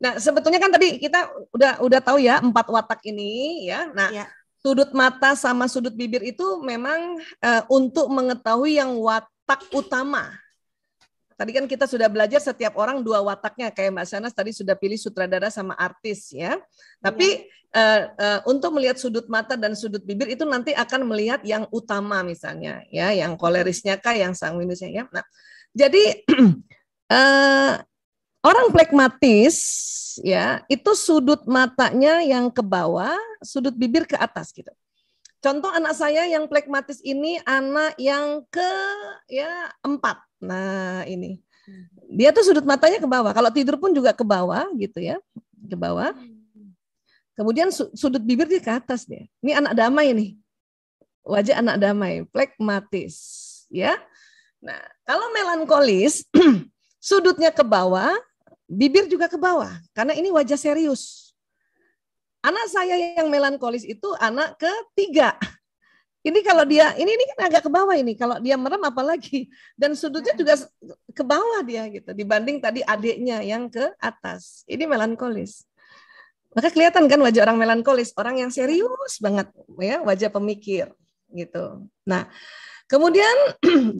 Nah, sebetulnya kan tadi kita udah tahu ya 4 watak ini ya. Nah, ya. Sudut mata sama sudut bibir itu memang untuk mengetahui yang watak utama. Tadi kan kita sudah belajar setiap orang 2 wataknya, kayak Mbak Sanas tadi sudah pilih sutradara sama artis ya. Tapi untuk melihat sudut mata dan sudut bibir itu nanti akan melihat yang utama misalnya ya, yang kolerisnya kah, yang sanguinisnya ya. Nah, jadi orang flekmatis ya, itu sudut matanya yang ke bawah, sudut bibir ke atas gitu. Contoh anak saya yang flekmatis ini anak yang ke-4. Nah, ini. Dia tuh sudut matanya ke bawah. Kalau tidur pun juga ke bawah gitu ya. Ke bawah. Kemudian sudut bibir dia ke atas dia. Ini anak damai nih. Wajah anak damai, flekmatis, ya. Nah, kalau melankolis sudutnya ke bawah, bibir juga ke bawah karena ini wajah serius. Anak saya yang melankolis itu anak ke-3. Ini kalau dia ini kan agak ke bawah ini. Kalau dia merem apalagi, dan sudutnya juga ke bawah dia gitu. Dibanding tadi adiknya yang ke atas. Ini melankolis. Maka kelihatan kan wajah orang melankolis, orang yang serius banget ya, wajah pemikir gitu. Nah, kemudian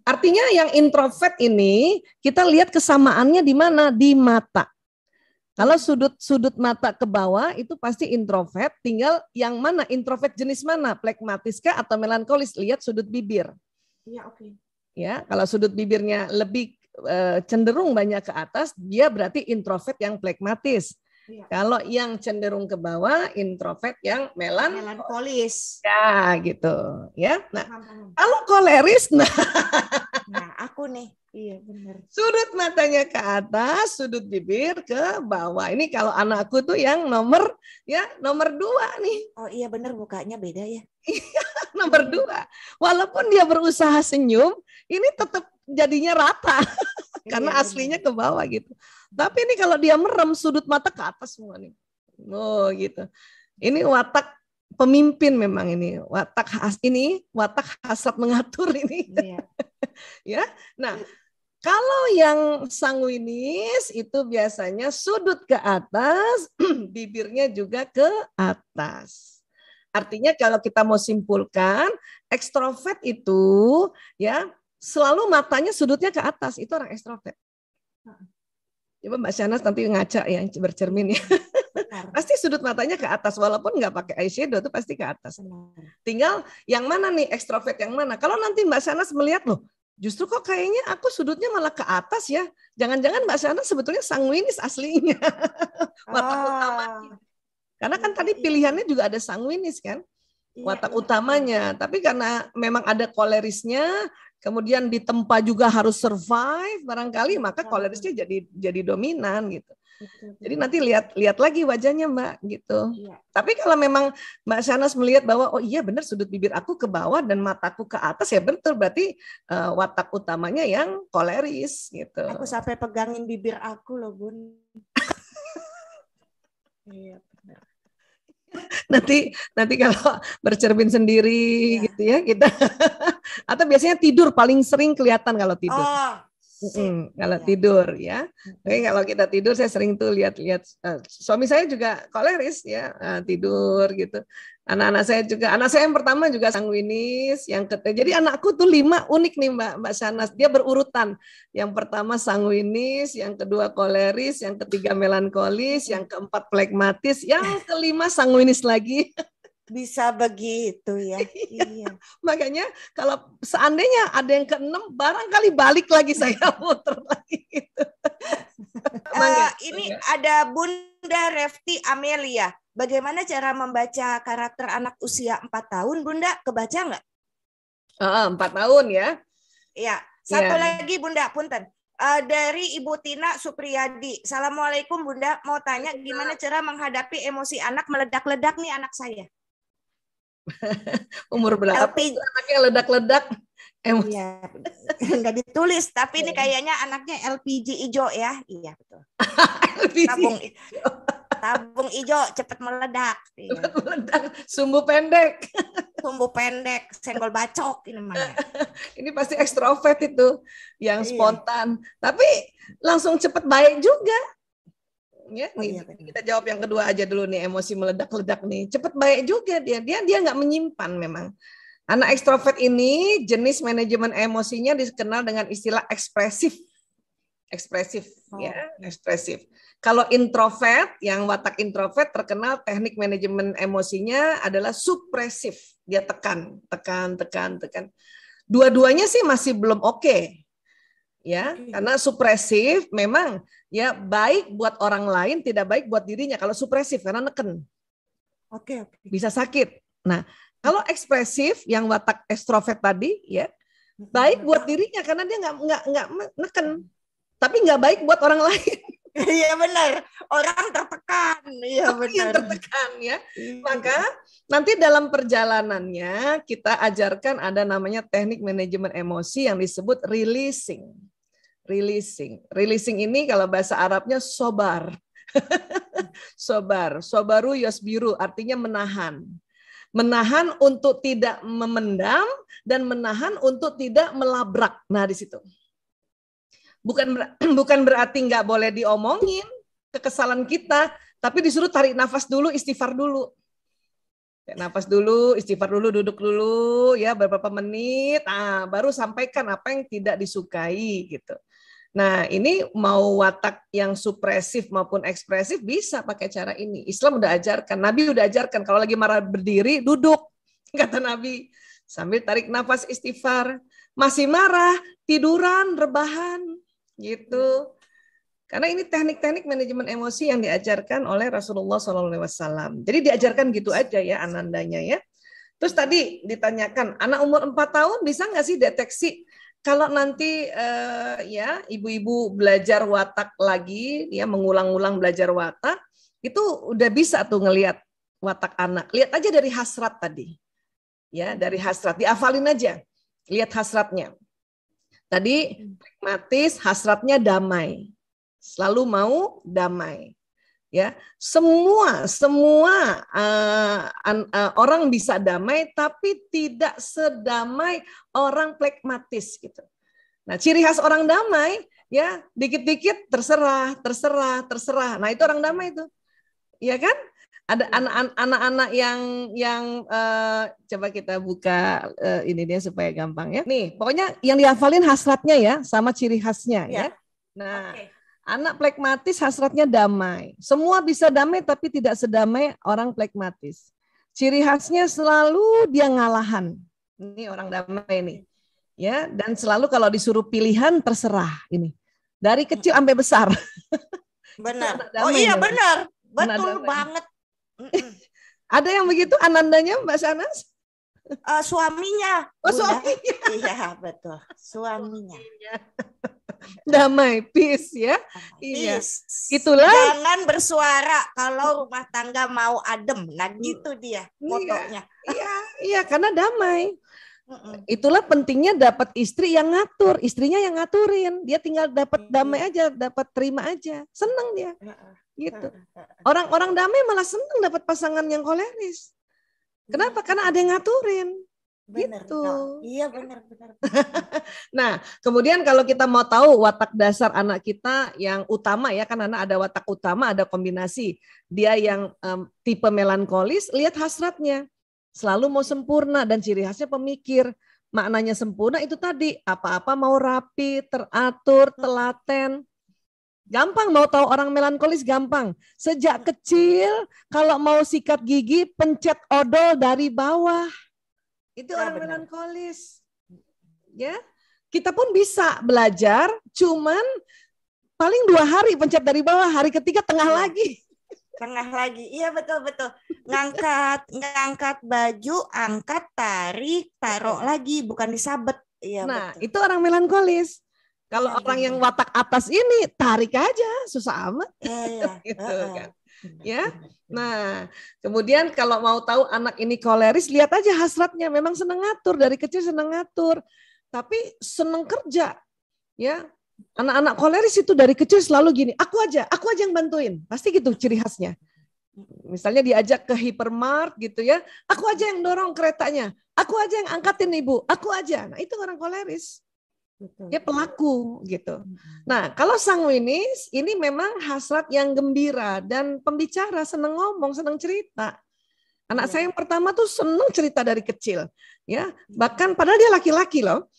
artinya yang introvert ini kita lihat kesamaannya di mana? Di mata. Kalau sudut mata ke bawah itu pasti introvert, tinggal yang mana introvert jenis mana, flekmatis kah atau melankolis, lihat sudut bibir. Iya, oke. Ya, kalau sudut bibirnya lebih cenderung banyak ke atas, dia berarti introvert yang flekmatis. Ya. Kalau yang cenderung ke bawah, introvert yang melankolis. Ya, gitu. Ya. Nah, kalau koleris, nah aku nih. Iya benar. Sudut matanya ke atas, sudut bibir ke bawah. Ini kalau anakku tuh yang nomor 2 nih. Oh iya benar, mukanya beda ya. Nomor 2. Walaupun dia berusaha senyum, ini tetap jadinya rata. Karena aslinya ke bawah gitu. Tapi ini kalau dia merem, sudut mata ke atas semua nih. Oh gitu. Ini watak pemimpin memang ini. Watak hasrat mengatur ini. Iya. Ya. Nah, kalau yang sanguinis itu biasanya sudut ke atas, bibirnya juga ke atas. Artinya kalau kita mau simpulkan, ekstrovert itu ya selalu matanya sudutnya ke atas, itu orang ekstrovert. Coba Mbak Shanas nanti ngaca ya, bercermin ya. Pasti sudut matanya ke atas, walaupun nggak pakai eyeshadow itu pasti ke atas. Tinggal yang mana nih ekstrovert yang mana? Kalau nanti Mbak Shanas melihat loh, justru kok kayaknya aku sudutnya malah ke atas ya. Jangan-jangan Mbak Shanas sebetulnya sanguinis aslinya. Watak utamanya. Karena kan tadi pilihannya juga ada sanguinis kan. Watak utamanya. Tapi karena memang ada kolerisnya, kemudian ditempa juga harus survive barangkali, maka kolerisnya jadi dominan gitu. Jadi nanti lihat lagi wajahnya Mbak gitu. Iya. Tapi kalau memang Mbak Shanas melihat bahwa oh iya benar sudut bibir aku ke bawah dan mataku ke atas, ya betul berarti watak utamanya yang koleris gitu. Aku sampai pegangin bibir aku loh Bun. Iya benar. Nanti kalau bercermin sendiri gitu ya kita atau biasanya tidur paling sering kelihatan kalau tidur. Kalau tidur ya. Oke, kalau kita tidur saya sering tuh lihat-lihat suami saya juga koleris ya, tidur gitu. Anak-anak saya juga, anak saya yang pertama juga sanguinis, yang ketiga. Jadi anakku tuh 5 unik nih Mbak Shanas. Dia berurutan. Yang pertama sanguinis, yang kedua koleris, yang ketiga melankolis, yang keempat flekmatis, yang kelima sanguinis lagi. Bisa begitu ya. Iya. Makanya kalau seandainya ada yang ke-6, barangkali balik lagi saya muter lagi gitu. Ini ada Bunda Refti Amelia. Bagaimana cara membaca karakter anak usia 4 tahun, Bunda? Kebaca nggak? 4 tahun ya. Iya. Satu lagi Bunda, punten. Dari Ibu Tina Supriyadi. Assalamualaikum Bunda. Mau tanya gimana cara menghadapi emosi anak meledak-ledak nih anak saya. Umur berapa anaknya ledak-ledak? Iya, nggak ditulis, tapi ini kayaknya anaknya LPG hijau ya. Iya betul. Tabung hijau cepat meledak. Cepat meledak, sumbu pendek. Sumbu pendek, senggol bacok ini namanya. Ini pasti ekstrovert itu, yang spontan. Tapi langsung cepat baik juga. Ya, Oh, iya, kita jawab yang kedua aja dulu nih, emosi meledak-ledak nih. Cepet baik juga dia nggak menyimpan memang. Anak ekstrovert ini jenis manajemen emosinya dikenal dengan istilah ekspresif. Ekspresif, ya, ekspresif. Kalau introvert, yang watak introvert terkenal teknik manajemen emosinya adalah supresif. Dia tekan. Dua-duanya sih masih belum oke. Ya, karena supresif memang ya baik buat orang lain, tidak baik buat dirinya kalau supresif karena neken. Oke. Bisa sakit. Nah, kalau ekspresif yang watak ekstrovert tadi ya baik buat dirinya karena dia nggak neken. Tapi nggak baik buat orang lain. Iya benar, orang tertekan. Iya benar. Tertekan ya. Maka nanti dalam perjalanannya kita ajarkan ada namanya teknik manajemen emosi yang disebut releasing. Releasing ini kalau bahasa Arabnya sobar. Sobaru yasbiru artinya menahan. Menahan untuk tidak memendam dan menahan untuk tidak melabrak. Nah, di situ. Bukan berarti nggak boleh diomongin kekesalan kita, tapi disuruh tarik nafas dulu, istighfar dulu. Nafas dulu, istighfar dulu, duduk dulu ya beberapa menit, baru sampaikan apa yang tidak disukai gitu. Nah, ini mau watak yang supresif maupun ekspresif bisa pakai cara ini. Islam udah ajarkan, Nabi udah ajarkan kalau lagi marah berdiri, duduk. Kata Nabi, sambil tarik nafas istighfar. Masih marah, tiduran, rebahan gitu. Karena ini teknik-teknik manajemen emosi yang diajarkan oleh Rasulullah SAW. Jadi diajarkan gitu aja ya anandanya ya. Terus tadi ditanyakan, anak umur 4 tahun bisa nggak sih deteksi kalau nanti ya ibu-ibu belajar watak lagi, ya mengulang-ulang belajar watak, itu udah bisa tuh ngelihat watak anak. Lihat aja dari hasrat tadi. Ya, dari hasrat, diafalin aja. Lihat hasratnya. Tadi pragmatis, hasratnya damai. Selalu mau damai. Ya, semua orang bisa damai, tapi tidak sedamai orang pragmatis gitu. Nah, ciri khas orang damai, ya dikit-dikit terserah. Nah, itu orang damai itu, ya kan? Ada anak-anak yang coba kita buka ini dia supaya gampang ya. Nih, pokoknya yang dihafalin hasratnya ya, sama ciri khasnya ya. Nah. Anak pragmatis hasratnya damai. Semua bisa damai tapi tidak sedamai orang pragmatis. Ciri khasnya selalu dia ngalahan. Ini orang damai nih. Ya, dan selalu kalau disuruh pilihan terserah ini. Dari kecil sampai besar. Benar. Oh iya benar. Betul banget. Ada yang begitu anandanya Mbak Sanas? Suaminya. Oh, suaminya. Iya, betul. Suaminya. Damai, peace ya. Peace. Iya. Itulah. Jangan bersuara kalau rumah tangga mau adem. Nah, gitu dia motonya. Iya, karena damai. Itulah pentingnya dapat istri yang ngatur, istrinya yang ngaturin. Dia tinggal dapat damai aja, dapat terima aja. Seneng dia. Gitu. Orang-orang damai malah seneng dapat pasangan yang koleris. Kenapa? Karena ada yang ngaturin. Benar, gitu. Iya benar. Nah, kemudian kalau kita mau tahu watak dasar anak kita yang utama ya, kan anak ada watak utama, ada kombinasi. Dia yang tipe melankolis, lihat hasratnya. Selalu mau sempurna dan ciri khasnya pemikir. Maknanya sempurna itu tadi, apa-apa mau rapi, teratur, telaten. Gampang mau tahu orang melankolis gampang. Sejak kecil kalau mau sikat gigi pencet odol dari bawah. Itu orang melankolis. Ya, kita pun bisa belajar, cuman paling 2 hari pencet dari bawah, hari ketiga tengah lagi. Tengah lagi, iya betul. Ngangkat baju, angkat, tarik, taruh lagi, bukan disabet. Iya, nah, betul. itu orang melankolis. Kalau orang yang watak atas ini tarik aja, susah amat. Iya. Gitu kan. Ya. Nah, kemudian kalau mau tahu anak ini koleris, lihat aja hasratnya. Memang senang ngatur, dari kecil senang ngatur, tapi senang kerja. Ya, anak-anak koleris itu dari kecil selalu gini, aku aja yang bantuin. Pasti gitu ciri khasnya. Misalnya diajak ke hypermart gitu ya, aku aja yang dorong keretanya, aku aja yang angkatin ibu, aku aja. Nah, itu orang koleris. Dia pelaku gitu. Nah, kalau sanguinis ini memang hasrat yang gembira dan pembicara, seneng ngomong, seneng cerita. Anak saya yang pertama tuh seneng cerita dari kecil, ya. Bahkan padahal dia laki-laki loh.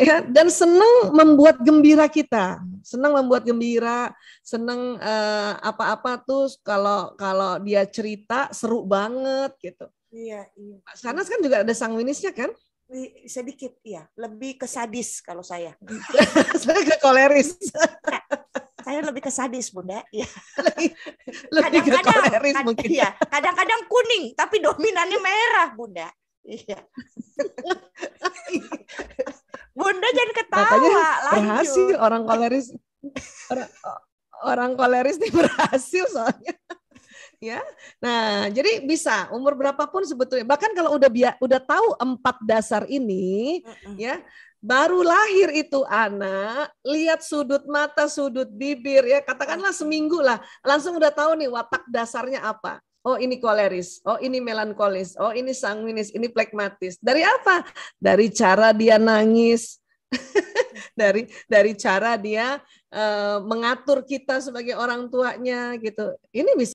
Ya, dan senang membuat gembira kita, senang membuat gembira, senang apa-apa tuh kalau dia cerita seru banget gitu. Iya. Pak Sanas kan juga ada sanguinisnya kan? Sedikit ya, lebih ke sadis kalau saya. Saya ke koleris. Saya lebih ke sadis, Bunda. Ya. Lebih ke koleris mungkin. Iya, kadang-kadang kuning tapi dominannya merah, Bunda. Iya. Bunda jangan ketawa. Makanya berhasil orang koleris. Orang koleris nih berhasil soalnya. Ya, nah jadi bisa umur berapapun sebetulnya. Bahkan kalau udah tahu 4 dasar ini, ya baru lahir itu anak, lihat sudut mata, sudut bibir, ya katakanlah seminggu lah, langsung udah tahu nih watak dasarnya apa. Oh ini koleris, oh ini melankolis, oh ini sanguinis, ini plekmatis. Dari apa? Dari cara dia nangis, dari cara dia mengatur kita sebagai orang tuanya gitu. Ini bisa